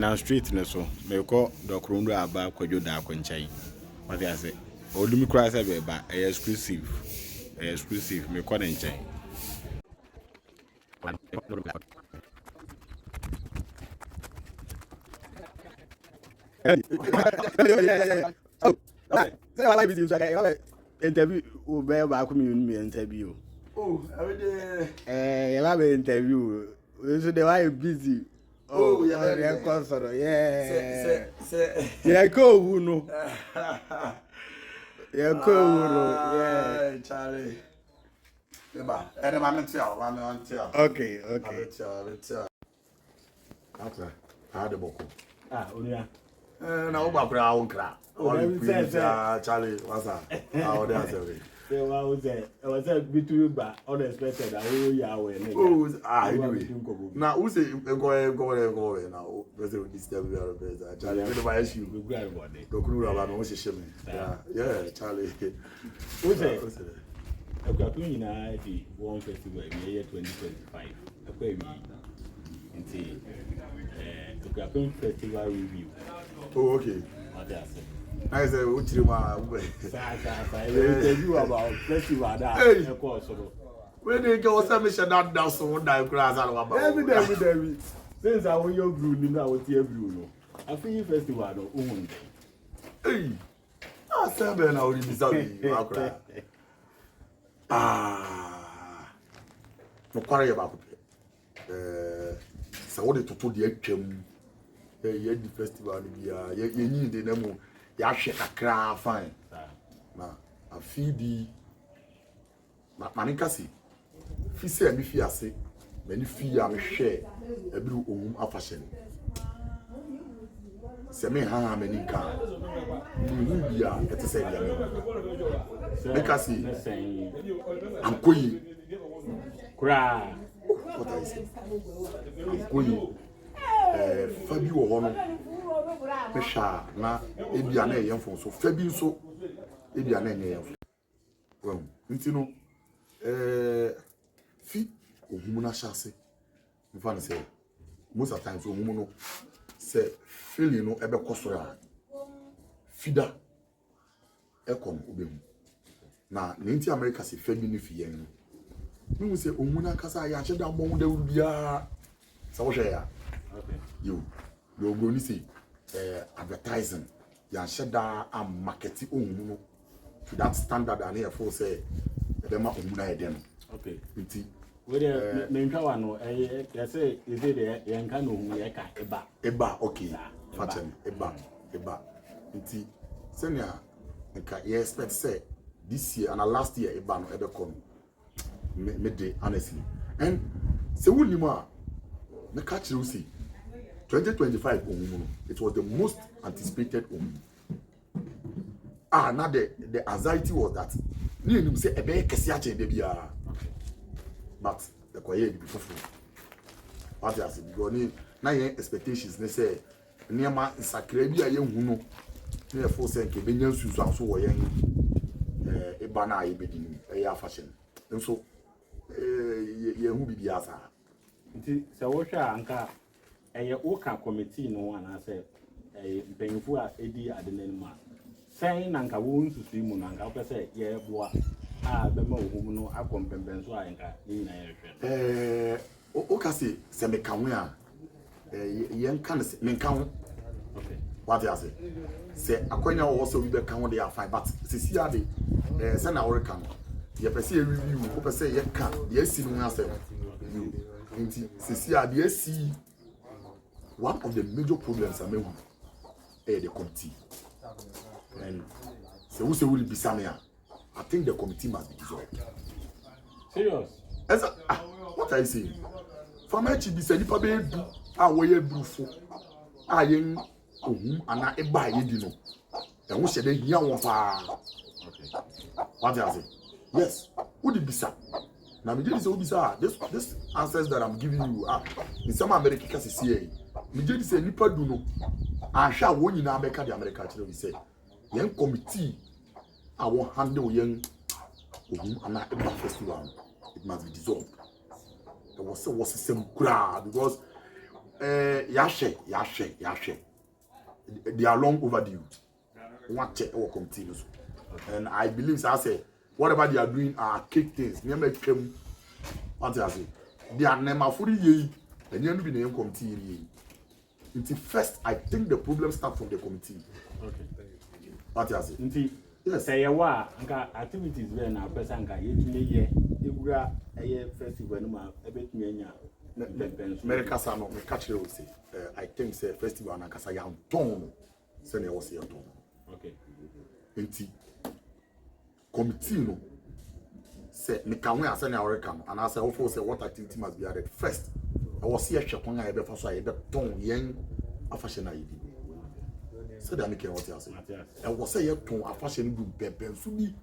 Now street no so me call Docrundo aba kwajo da akwanchai. What I say? Odumi cry say be ba exclusive. Exclusive me call nchai. Oh, say I like this so I interview o be ba ko me interview. Oh, every day. You have an interview. So they were busy. Oh, yeah, yeah, consort. Yeah. Say. Yeah, go, no. Yeah, go, no. Yeah. Charlie. And I'm on tell. Okay. Okay. I had a book. Unia. No, my brown crap. Charlie, what's that? How that's it. I was between but unexpected. Yahweh. Anyway. Now, who say go now? President will disturb you. Charlie, I don't know issue. We got one day. The crew about no shame. Yeah, Charlie. Who say? Akuapem na di one festival in year 2025. Akuapem. Inti Akuapem festival review. Oh, okay. What they say? I say Uchirima. Interview about festival that course. When they go some mission that so that grass about. Every day. Since I want your brew, you know what your brew. I feel festival no. Hey. I say ben na ori bisabi. No kware ba ko. So what to put the atwam. The festival bia ye nyi de na mu ya hwe kakra fine. Na afidi na manikasi. Fi se mi fi ase. Many fi ya me hwe ebiru ohum afashen. Se me ha many kan. Ni bia ete se bia me. Because I'm going. Cry. What I say? I'm going. Fabi wo hono. Me sha na ebia na eyemfo so fabi so ebia na eyemfo. Well, ntino fi ohum na shase. Me fa na say most of times ohum no say feeling no ebe kosoro fida ekom obehum. Na nti America se fabi ni fi yen. Me say ohum na kasa ya che da mo da bia sa wo hwe ya. Okay. You go ni say advertising ya sheda am marketing ohun no to that standard and here for say e ma ohun na eden. Okay. Nti we dey me ntwa wa no you say is it the yanka no ohun ye ka eba okay fachen eba nti senior nka you expect say this year and last year eba no ebe come me dey honestly and say woni ma me catch you see 2025 it was the most anticipated now the anxiety was that you say a bear kesi ache de bia but the quiet be before what I say because na your expectations they say niema nsakra bia ye hu no na for say nke benya nsusu aso wo yen e ba na ye bedini e ya fashion nso ye hu bibia asa nti se wo hwa anka eye woka committee no ana say mpanyinfo a edi adenan ma sen nanka wo nsusu mu nanka wo say ye boa be ma ohum no akompembenso a nka ni na ye hwe o ka se me kanwe a ye nka ne me kan okay what you say akonya wo so we be kan wo dey afine but sisi ade se na wo kan ye pese ye review wo pese ye kan ye si no ase you nti sisi ade ye si one of the major problems I the committee. And so who say will be Samia? I think the committee must be dissolved. Serious? As what I say? For my chibi say nipa be du we brufo. Yen ohum ana e ba ye di no. E wo hye de hia won pa. Okay. What I say? Yes. Who did bisa? Now me just say bisa this answers that I'm giving you in some American cases here. Me just say nipa du no. Ahwa wo nyina America the America chiro we say. Yen committee I will handle yen ohum ana e ba festival. It must be dissolved. There was some crowd because Yashe. They are long overdue. One check or continuous. And I believe, I say, whatever they are doing are cake things. Never came. What I say, they are never fully ye. And you be name committee. Until first, I think the problem starts from the committee. Okay. What I say. Yes. Say wa anka activities we na person anka yetumi ye egura eye festival no ma ebetumi anya. America Sano, me catch you say. I think say festival na kasa ya ton. Say na was ya ton. Okay. Enti committee no say me can we ase na America no and I say ofo say what activity must be added first. I was here hwe kon ya be fa so ya be ton yen afahye na yidi. Say that make what you say. I was say ya ton afahye no du beben so bi.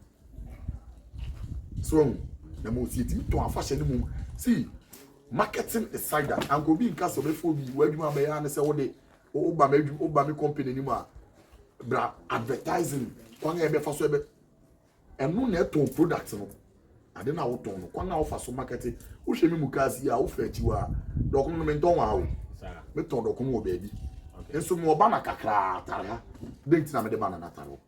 So na mo see ti ton afahye no mum. See marketing aside that and go be in case of before we where you be and say what they Obama company ni ma bra advertising kwan e be fa so be eno na eton product no ade na wo ton no kwan na wo fa so marketing wo hwe mi mukasi a wo fa chi wa dokun no me ton wa wo me ton dokun wo baby enso mo ba na kakra tara dent na me de ba na taro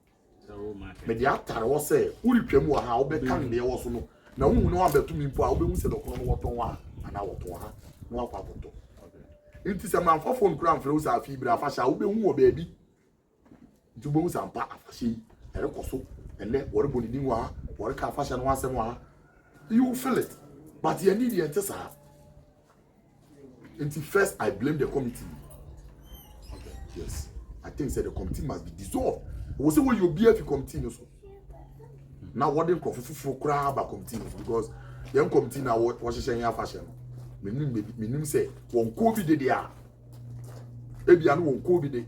so market me dia tara wo say wo retwam wo ha wo be kan de wo so no na wo hu no abetu mi mpo a wo be hu se dokun no wo ton wa ana wo ton ha no akwa poto inti se man for phone kura mfre wo sa fi bra fa sha wo be hu wo baby ntubo hu sa mpa afashi ere koso ene wore boni din wa wore ka afashi no asem wa you feel it but you need the entesa until first I blame the committee. Okay. Yes, I think that the committee must be dissolved. We say when you be if committee no so now what dem for kura ba committee because the committee now what she saying fashion menim say won covid dey there e bia no won covid dey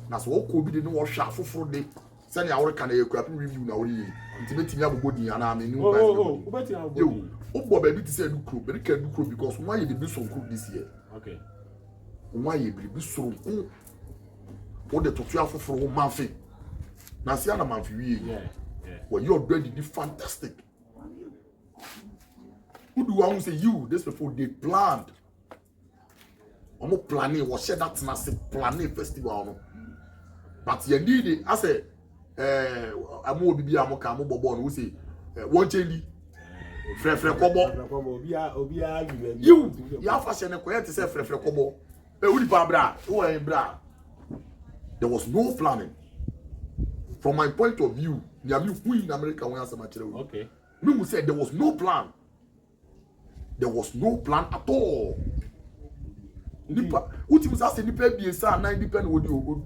na so won covid no wo hwa foforo dey say na awre kan Akuapem review na wori nti betimi abobodi ana menim ba oh betimi abobodi Obo baby to say dukro be ka dukro because why you be so cook this year. Okay. Why you be so what the totua foforo manfi na sia na manfi wi yeah well you already did fantastic. Who do I say you this before they planned omo planning was share that na say planning festival no but you need it I say amo obi bia mo ka mo bobo no say one chendi frefre kobo obi a you ya fashion ko yet say frefre kobo uri pa bra wo en bra there was no planning from my point of view you have you in America when answer material okay me who said there was no plan at all nipa uti musa say nipa bi sa na nipa no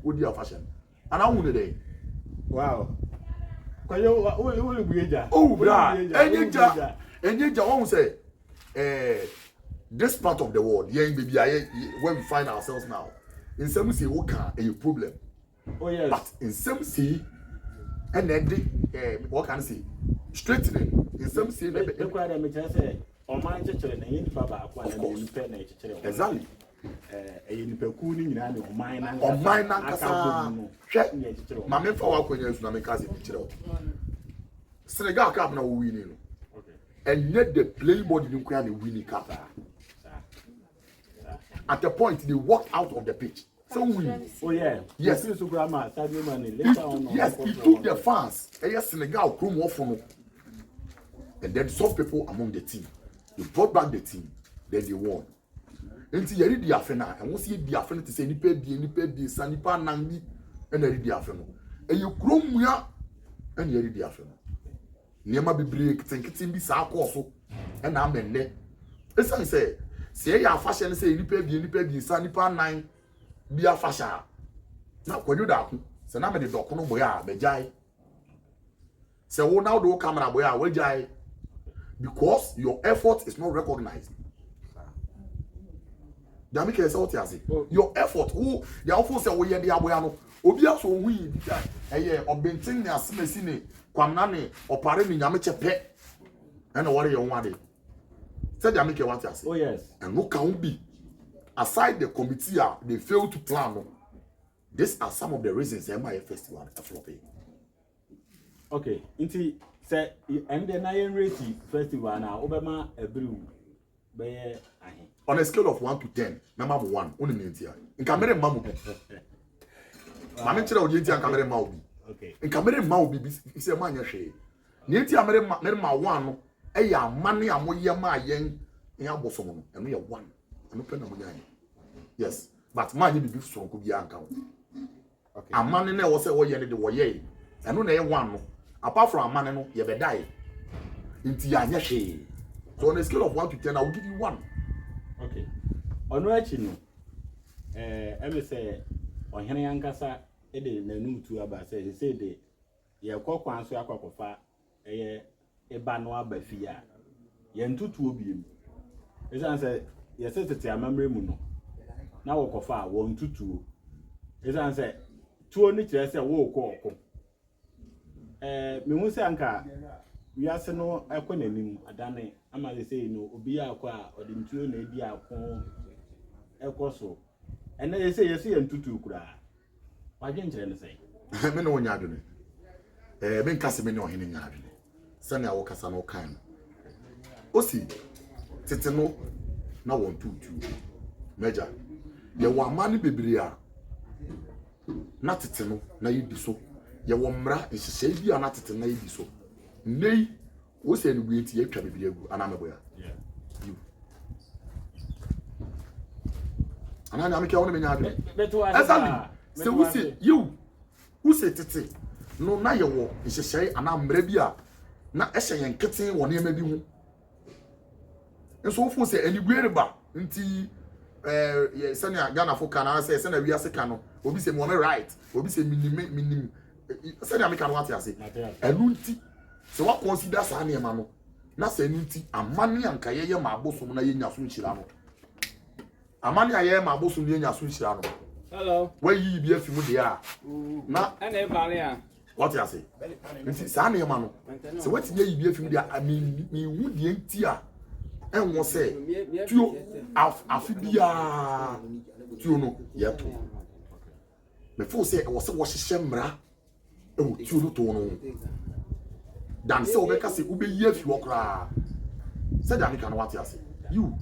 odi fashion and I won dey wow kwayo wo bueja oh bra enyeja won say this part of the world yen baby where we find ourselves now in some say what can a problem oh yes but in some say and what can I say straightening in some say the kwara me say o man chechere na yin baba akwa na yin pe na chechere exactly yin pe ku ni nyina na o man na kasa hwe ma me fa wa kwanya su na me kasa bi chire o Senegal cup na wo win no and yet the playing body didn't quite win cup at the point they walked out of the pitch so we oh yeah yes so grandma Sadio Mane later on yes he took the fans Senegal come off no and then some people among the team they brought back the team then they won until you read the afena and once you the afena to say nipa bi sanipa nangi and you read the afena and you krom ya and you read the afena niema bi break tinkitin bi sa akoso and na amenne esan say ya afashe ne say nipa bi sanipa nan bi afasha na kwadwo da ko se na me de dokono boy a bejai se wo now do camera boy a wejai because your effort is not recognized. Damike say what you say. Your effort, who the often say we the aboya no. Obi aso hu obentin ne asemesi ne kwamna ne opare ni nyame chepe. And what you want. Say Damike what you say. Oh yes. And no can be aside the committee they failed to plan. These are some of the reasons MI festival are flopping. Okay, inti say and the Nine Rati festival now Obama a brew by on a scale of 1 to 10, number 1, only Nintia. In Cameroon, Mamu. Mamma Chira, Nintia, Cameroon Maubi. Okay. In Cameroon Maubi is a man, Yashi. Nintia, Merma 1, a money, a more yama yen, in our bosom, and we are 1. I'm open on my yes, but money be strong could be uncle. Okay. A man in there was a way in the way, and only 1. Apart from a man, you be die. Into Yashi. So on a scale of 1 to 10, I will give you 1. Okay. On watching, I say, on Henry Ankasa, Eddie, the new two about say, he said, ye cock one so a cock of fire, a banoa by fear. Yen two be. As I said, yes, it's a memory muno. Now walk of fire, 1 to 2. As I said, 2 only to say, walk. Me won't say anka. We are no economy adane ama say no obi akwa odintuo na edi akon ekoso ene ye say entutu kura wadwen kire ne say me no nya adwene me nkase me ne ohene nya adwene sane awo kasa no kan osi tete no na won tutu meja ye wa mani bebre a na tete no na yidi so ye wo mra nhihye bi a na tete na yidi so nei wo se nugu enti atwa bibiri agu anamebo ya you anana ameke wona menya adu exactly se wo se you wo se tete no na ye wo nhyehyɛ anamra bi a na ɛhyɛ yɛn keten wɔ nneɛma bi ho nso wo fo se anigwe reba nti ye sɛnea Ghana fo kana sɛ sɛnea wiase ka no obi se mo right obi se minim sɛnea ameka no wate ase ɛnu nti so what consider sane no na sanuti amane anka yeye ma abosom na yenya so nchira no amane ayeye ma abosom yenya so nchira no hello where yi bi afi mu de a na ana e vale a what you say nti sane ma no so what yi bi afi mu de a mi hu de nti a enwo se tuo afi bia tuo no yeto me fo se wo se wo hyehyɛ mra e wo tuo no to no dan se obeka se ubeyi afi wokra se dan kan wate ase you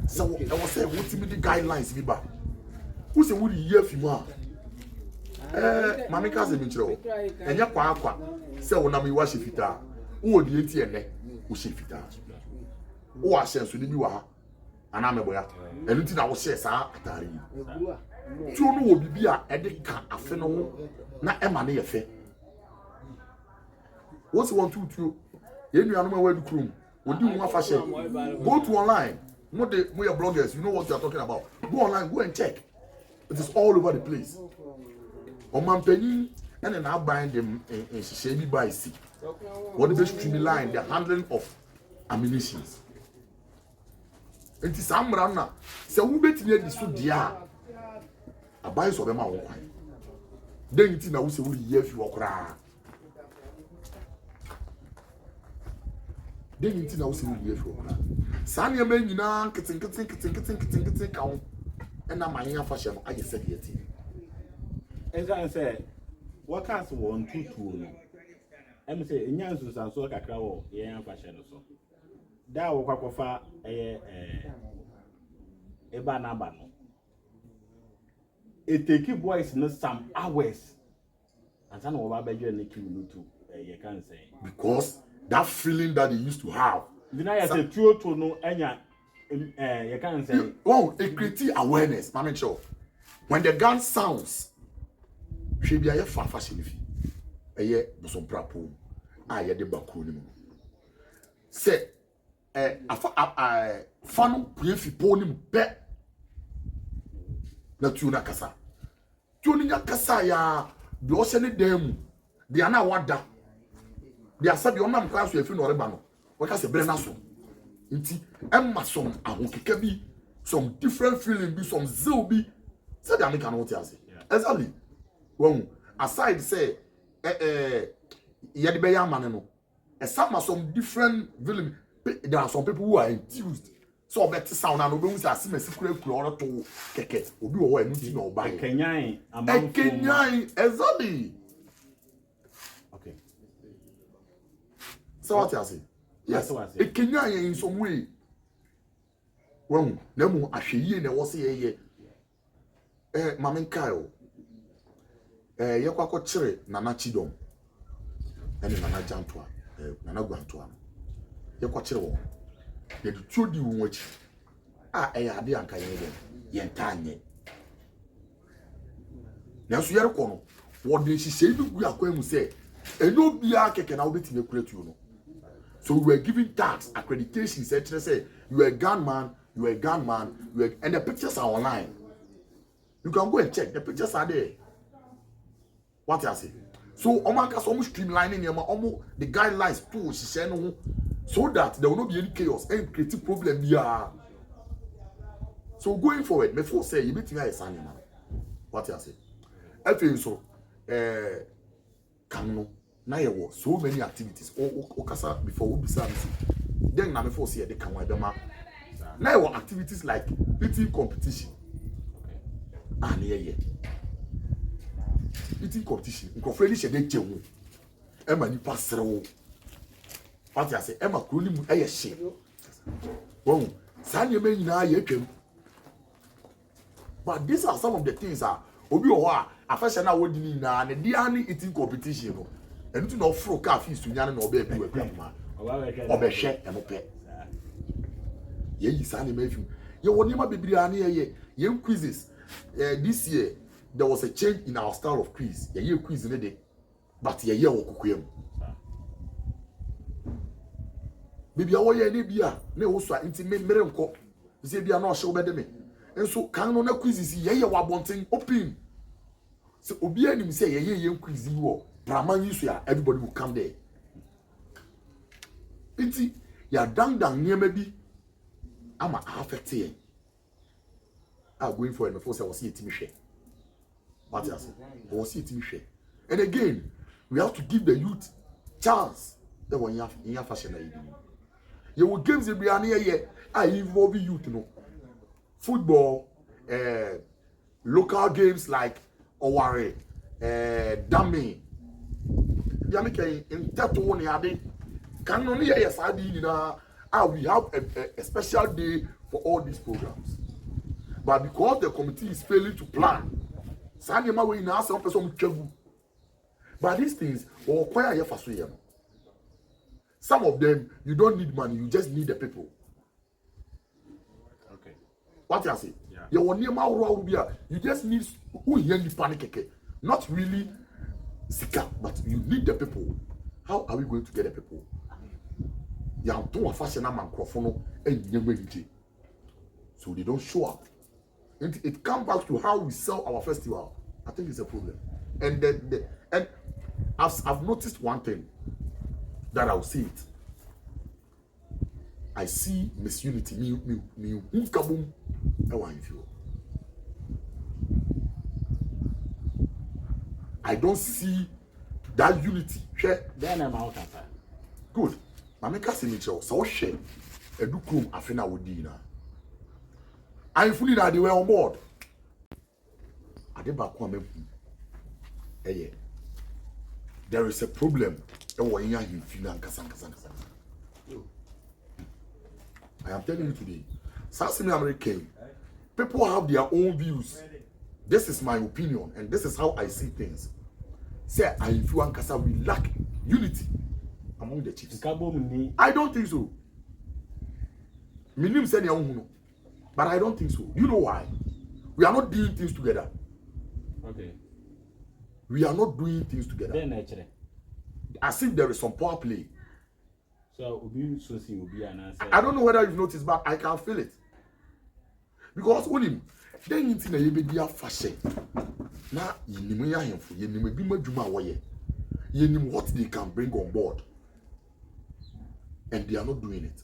so e was say what me the guidelines bi ba who say wo yi afi mu a mama ka se mi kire wo enya kwa akwa se wo na me wa hye fita wo di enti ene wo hye fita wo a hye so ni bi wa ha ana me boya enu ti na wo hye sa atare yi tuo no wo bibi a e de ka afe no ho na e ma ne ye fe. What's 1 2 2? You know where to chrome. What do you want fashion? Go to online. Not the we are bloggers. You know what you are talking about. Go online. Go and check. It is all over the place. On my penny, and then I bind them in shady by sea. What the best streamline the handling of ammunition. It is some runner. So who bet me this so dear? I buy so them out. Then it's now say we hear you cry. Then you think I was in the year. Sanya men, you know, kitten count, and now my young fashion, I just said yet. As I said, what cast 1 2 2? I'm saying, Yansus and so a crow, young fashion or so. That will quack of a banabano. It take you boys not some hours. And some of our bedroom and you too, you can't say. Because that feeling that they used to have. Then I say true to no enya you can't say. Oh, it creates awareness, manager. When the gun sounds, she be a far fashion if a year was on prapo. I had the backroom. Say, a funnel brief pony bet. Na tuna kasa. Tuna kasa ya the ocean dem. They are now wada. They are said you onam class you no reba no. We ka se bre na so. Nti emma some ahokeka bi, some different feeling bi, some zeal bi. Said they can what you say. Exactly. Well, aside say ye de be ya man no. Some different feeling. There are some people who are enthused. So better sound and obi say asimesi kura to keke. Obi wo enu ti na oba. Kenyan among Kenyan exactly. Okay. So what you say? Yes. A Kenyan in some way. When Nemo Ashe ne was ye Mamen Kyle Yakwako Chere Nana Chidom and Nana Jantua Nana Guantuan Yakwachere the two di which ade anka yen tanye na so yere kono wo de hihye bi gu akwam say eno bia keke na wo betime kuratu no. So we were giving tax accreditation say you are a gunman, and the pictures are online. You can go and check, the pictures are there. What I say? So Omaka so much streamlining the guidelines too so that there will not be any chaos and creative problem here. So going forward, before say you meet me as an man. What I say? I feel so can now there were so many activities. Okasa before we be then na before say they can wa dem. Now there were activities like eating competition. And yeah. Eating competition. Nkofredi she dey jewu. Ema ni pasrewo. What I say? Ema kroni mu eye she. Wow. Sanye me nyina ye twem. But these are some of the things obi o ho afesha na wodi ni na ne dia ni eating competition no. And to no fro car fees to nyane no be bi we kwam. Obehwe emope. Ye yi sane mafi. Ye woni ma bibiri ane ye quizzes. This year there was a change in our style of quiz. Ye quiz ne de. But ye wokokoyam. Bibi awo ye ne bia na wo so anti mere nko. Se bia na o hye obede me. Enso kan no na quizzes ye wabonten open. So obi anim say ye quiz wo. Everybody will come there. Inti ya dang niema bi ama affect here. I'm going for it before I was see it me share. What I say? I was see it me share. And again, we have to give the youth chance. That one in your fashion. You will games be an here. I involve youth, football, local games like Oware, Dami. Yamike in that one yade can only yes we have a special day for all these programs. But because the committee is failing to plan, Sanyama we now some person travel. But these things require your first. Some of them you don't need money, you just need the people. Okay. What you say? Yeah. You just need who hear the panic, not really Sika, but you need the people. How are we going to get the people? So they don't show up. It comes back to how we sell our festival. I think it's a problem. And I've noticed one thing that I'll see it. I see misunity. I don't see that unity. Then I'm out. Good. Mameka Simicho, so share a dukum afina wodina. I'm fully that they were on board. There is a problem. I am telling you today. Sassimi American people have their own views. This is my opinion, and this is how I see things. Say, I feel Ankasa we lack unity among the chiefs. I don't think so. Minim said but I don't think so. You know why? We are not doing things together. Okay. We are not doing things together. Then actually, as if there is some power play. So I don't know whether you've noticed, but I can feel it. Because when then you think you be a fashion. Now you know what they can bring on board, and they are not doing it.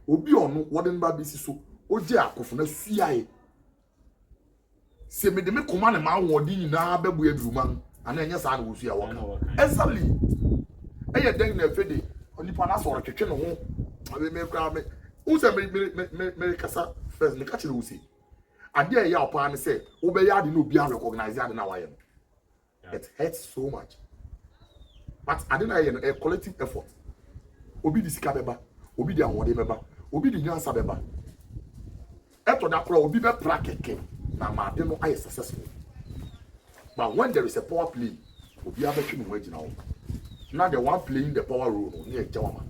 Obi ono wooden ba bisi so oje akofo na suae se me de me koma ne ma wodi nyina bebu eduruma ana enya sa na wo sua waka exactly eye den na fede onipa na so retwetwe no ho me kra me unse me kasa first me catch wo say ade e ya opa ne say wo be ya de no obi an recognize ade na waye no it hurts so much, but ade na ye no a collective effort. Obi di sika beba, obi di awode beba, obi di nyansa beba. eto da kura obi be prakeke na ma de no aye successful. But when there is a power play, obi abetwe no agina wo. Now the one playing the power role no near Jawama.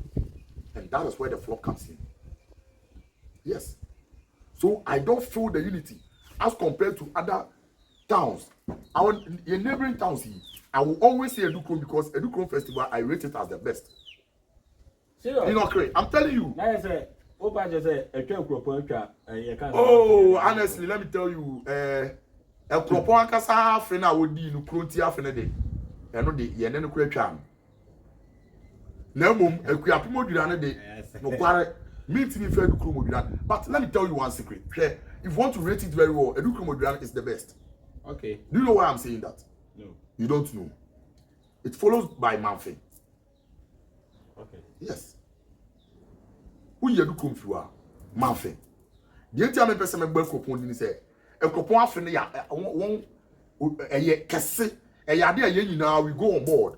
And that is where the flop comes in. Yes. So I don't feel the unity as compared to other towns. In neighboring towns here, I will always say Edukron because Edukron Festival, I rate it as the best. Serious? You know, Craig, I'm telling you. Oh, honestly, let me tell you, a propon kasa fena wodi no krontia fena de. Eno de ye ne no kwatwa. Na mum Akuapem odura ne de. No kware meet me fair Edukron odura. But let me tell you one secret. If you want to rate it very well, Edukron odura is the best. Okay. Do you know why I'm saying that? No. You don't know. It follows by Manfe. Okay. Yes. Who you do come through? Manfe. The entire person make Brekuso ni say e kopon afene ya won eye kese e yade aye nyina we go on board.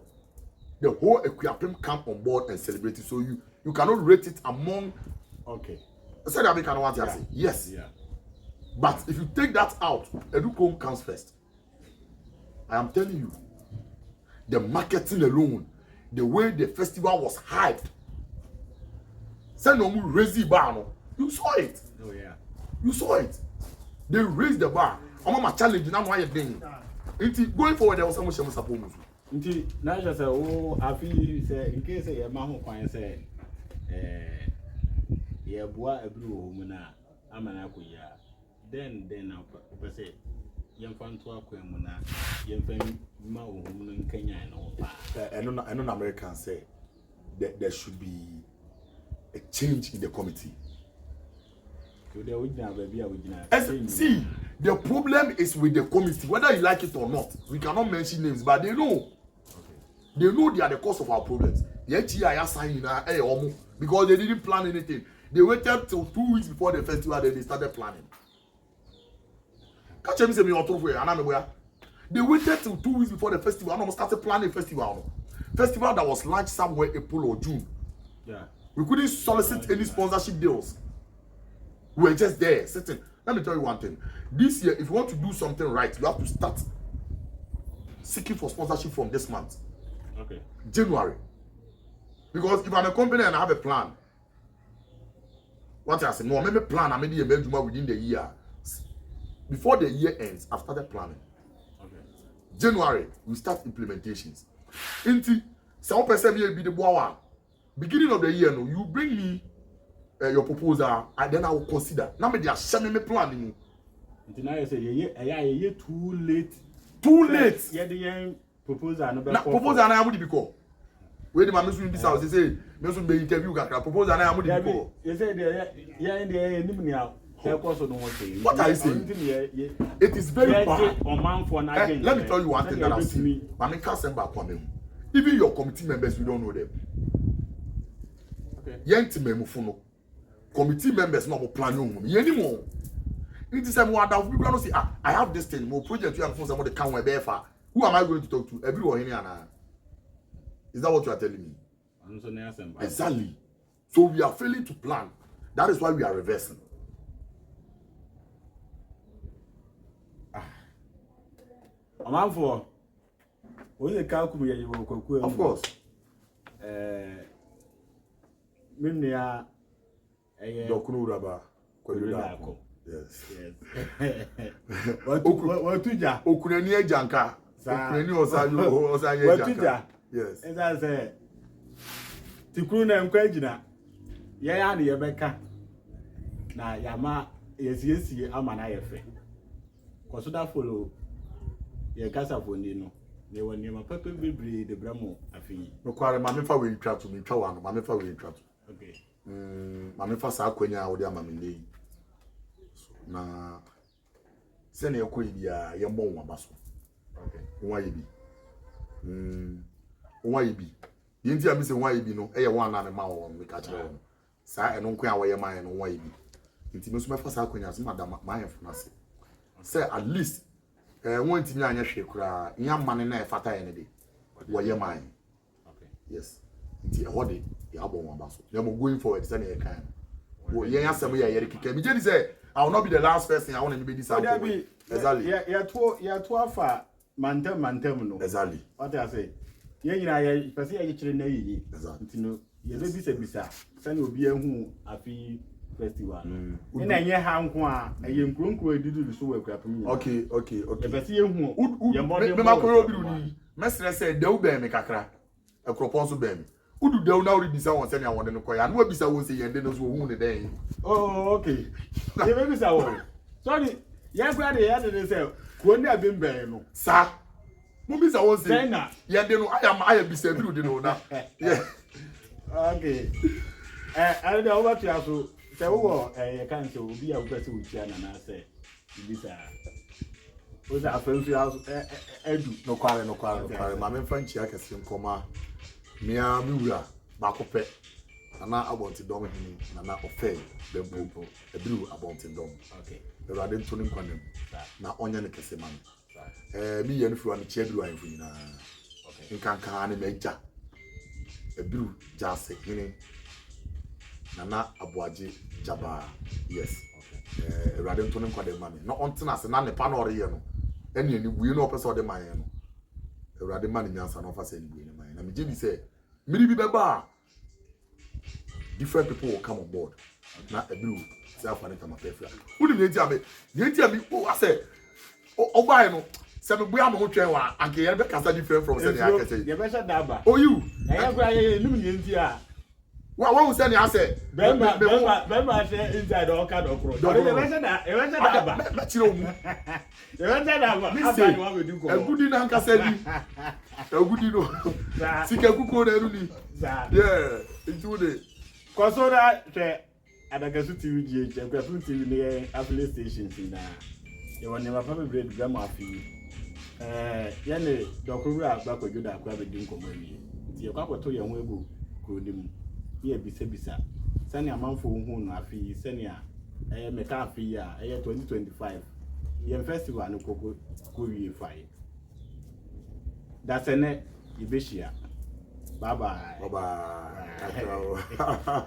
The whole Akuapem come on board and celebrate it. So you cannot rate it among. Okay. I said that we can want to say yes. Yeah. But if you take that out, Edukron comes first. I am telling you, the marketing alone, the way the festival was hyped. Say no more raise bar, no. You saw it. Oh yeah. You saw it. They raised the bar. I'm on my challenge now. Why you doing? Going forward, there was so much support. Nti na just say oh afi say in case say ma ho kwan say ye boa abru wo mu na amana akoya then na say yem fan to akwan mu na yem fan ma wo mu no nkanya no pa I know Americans say that there should be a change in the committee. See, the problem is with the committee, whether you like it or not. We cannot mention names, but they know. Okay. They know they are the cause of our problems. Because they didn't plan anything. They waited till 2 weeks before the festival, then they started planning. They waited till 2 weeks before the festival and started planning the festival. Festival that was launched somewhere April or June. Yeah. We couldn't solicit any sponsorship deals. We were just there sitting. Let me tell you one thing. This year, if you want to do something right, you have to start seeking for sponsorship from this month. Okay. January. Because if I'm a company and I have a plan, what I say, no, maybe plan, I made a within the year. Before the year ends, I've started planning. Okay. January, we start implementations. Inti, some person will be the boy. Beginning of the year, no, you bring me your proposal, and then I will consider. Now, they are sending me planning. Now you say, yeah, too late. Too late. Yeah, the young proposal. Now, proposal, I am the because. Where the man is doing this house, they say, me should be interview. Proposal, I am the because. You say, yeah, in the what are you saying? It is very bad. Let me tell you one thing that I've seen. I can't send back on them. Even your committee members, we don't know them. Okay. Committee members not planning anymore. It is more that we gonna say, I have this thing, more project you have for somebody can wear bear. Who am I going to talk to? Everyone here. Is that what you are telling me? Exactly. So we are failing to plan. That is why we are reversing. I'm for the calculate you will. Of course. Minia Dokunuraba. Yes. What to ja? Okuneni Janka. Okuneni Osayo Janka. Yes. As I say, Tikuna and Quajina. Ya ni Yabeka. Na Yama yes, Amanayefe. Kosuda follow. Ye kasa fondino. They were near my papa be the Bramo afi. No kware mamefa we twa to me twa wano mamefa we twa to. Okay. Mamefa sa akwanya wo dia mamele. Na se na ekoyi bia ye mbon wa baso. Okay. Nwa ye bi. Nwa ye bi. Ye ntia mi se nwa ye bi no eye wan na me ma wo me ka kire wo. Sa eno nkwa wo ye man no nwa ye bi. Nti me so mefa sa akwanya so madam ma ye funa se. Say at least one team anya hwe kura nya mane na efata ye ne de wo ye man. Okay. Yes. Nti e hode ya abon wa baso. Dem going forward say na ye kan. Wo ye asem ye kika. Mi je di say I will not be the last person. I want to be this. Exactly. Exactly. Yeah, 12 mantem no. Exactly. What I say? Yeah, person ya chire na yi. Exactly. No, ye be bisa. Sani obi ehu afi festival. Na nye ha nko a ye nkronkro edidu so we Akuapem. Okay. The person ehu. Ye me makoro obi ni. Mesre say dew be me kakra. Akropon so be me. Udu dew na ori bisa won sani awon de no koya. No bisa won say yende no so hu ne den. Oh, okay. Ye be bisa won. Sorry. Ya kwa de ya de say ko ni abembe no. Sa Mubisa won say China. Yende no I bisa biru de no na. Yeah. Okay. I don't over to aso. Say wo can say obi a wo pese wo tia na na say bisa. O za afensu aso edu No kware. Ma me fanchi akese nkoma. Mia mi wura ba ko pe. Na abonti dom hini na ofe bempo. Ebiru abonti dom. Okay. Erade ntoni kwanem. Na onye ne kese man. Mi ye no fi wan chebiru anfu nyina. Okay. Nkankan ne meja. Ebiru jase hini. Na abuaje jaba. Yes. Okay. Erade ntoni kwanem man. No ontina se na ne pa na ore ye no. Eni buye no opese ode man ye no. Erade man nyansa no fa se ni buye ne man. Na me je bi se miri bi beba different people will come on board. Na ebiru say afane kama perfia. Who dey me oh I say oba no say me boya mo twen wa anke ye be kasa different from say ya kase. Ye be sha daba. Oh you. Eya kura ye nim yenti a. Wa say I say Bemba say inside all kind of pro. Ye be sha daba. Me chiro mu. Ye be sha daba. Aba ni wa we do ko. Egudi na nkasa ni. Egudi no. Sika kuko na ru ni. Yeah, into the Kosora che Adagasu TV GH, Akuapem TV ne affiliate stations na. Ye won never papa bread gram afi. Ye ne dokuru agba kojoda akwa be din komo ni. Ti ye kwakoto ye ho egu kronim. Ye bisa. Sani amanfo hu no afi sani a meka afi ya 2025. Ye festival no koko ko wie fai. That's ene ibeshia. Bye bye. Bye bye.